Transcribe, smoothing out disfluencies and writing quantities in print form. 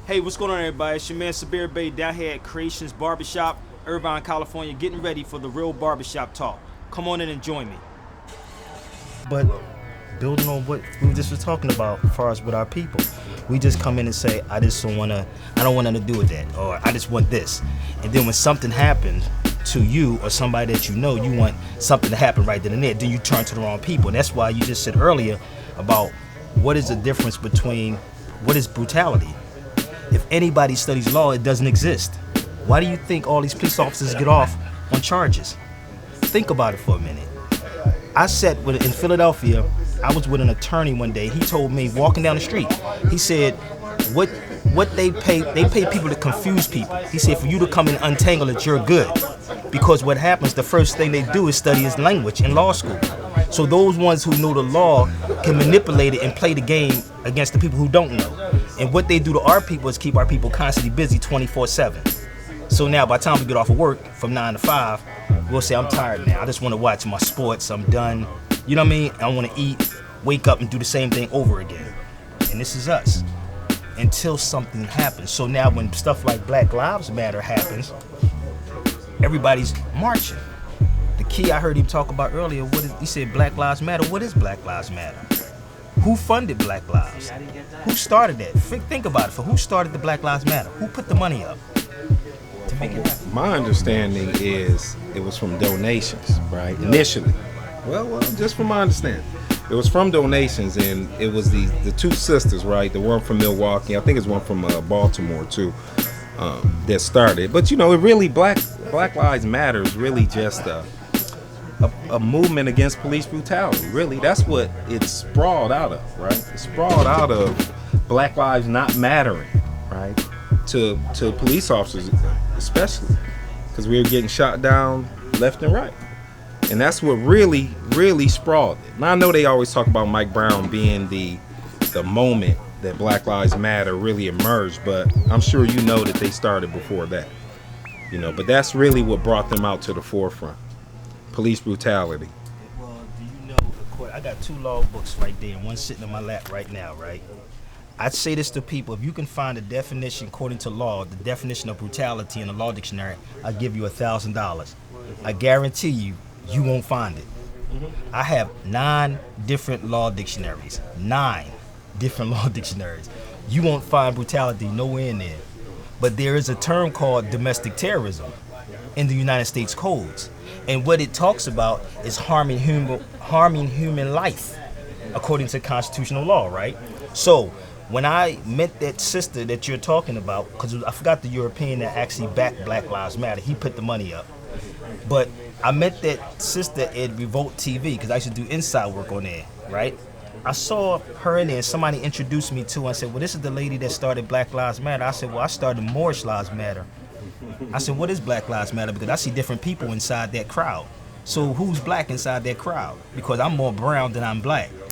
Hey, what's going on, everybody? It's your man Sabir Bay down here at Creations Barbershop, Irvine, California, getting ready for the real barbershop talk. Come on in and join me. But building on what we just was talking about as far as with our people, we just come in and say, I don't want nothing to do with that, or I just want this. And then when something happens to you or somebody that you know, you want something to happen right then and there, then you turn to the wrong people. And that's why you just said earlier about what is the difference between what is brutality. If anybody studies law, it doesn't exist. Why do you think all these police officers get off on charges? Think about it for a minute. I sat in Philadelphia. I was with an attorney one day. He told me, walking down the street, he said, what they pay people to confuse people. He said, for you to come and untangle it, you're good. Because what happens, the first thing they do is study his language in law school. So those ones who know the law can manipulate it and play the game against the people who don't know. And what they do to our people is keep our people constantly busy 24/7. So now by the time we get off of work from 9 to 5, we'll say, I'm tired now. I just want to watch my sports. I'm done. You know what I mean? I want to eat, wake up, and do the same thing over again. And this is us until something happens. So now when stuff like Black Lives Matter happens, everybody's marching. The key I heard him talk about earlier, he said Black Lives Matter. What is Black Lives Matter? Who funded Black Lives? Who started that? Think about it. For who started the Black Lives Matter? Who put the money up to make it happen? My understanding is it was from donations, right? Initially. Well, just from my understanding. It was from donations, and it was the two sisters, right? The one from Milwaukee, I think it's one from Baltimore too, that started. But it really Black Lives Matter is really just a movement against police brutality. Really, that's what it's sprawled out of, right? It's sprawled out of Black lives not mattering, right? To police officers, especially, because we were getting shot down left and right. And that's what really, really sprawled it. Now, I know they always talk about Mike Brown being the moment that Black Lives Matter really emerged, but I'm sure you know that they started before that. But that's really what brought them out to the forefront. Police brutality. Well, do you know, I got two law books right there, and one sitting in my lap right now, right? I'd say this to people: if you can find a definition according to law, the definition of brutality in the law dictionary, I'll give you $1,000. I guarantee you won't find it. I have 9 different law dictionaries. 9 different law dictionaries. You won't find brutality nowhere in there. But there is a term called domestic terrorism in the United States codes. And what it talks about is harming human life according to constitutional law, right? So when I met that sister that you're talking about, because I forgot the European that actually backed Black Lives Matter, he put the money up. But I met that sister at Revolt TV because I used to do inside work on there, right? I saw her in there and somebody introduced me to her and said, well, this is the lady that started Black Lives Matter. I said, well, I started Moorish Lives Matter. I said, what is Black Lives Matter? Because I see different people inside that crowd. So who's black inside that crowd? Because I'm more brown than I'm black.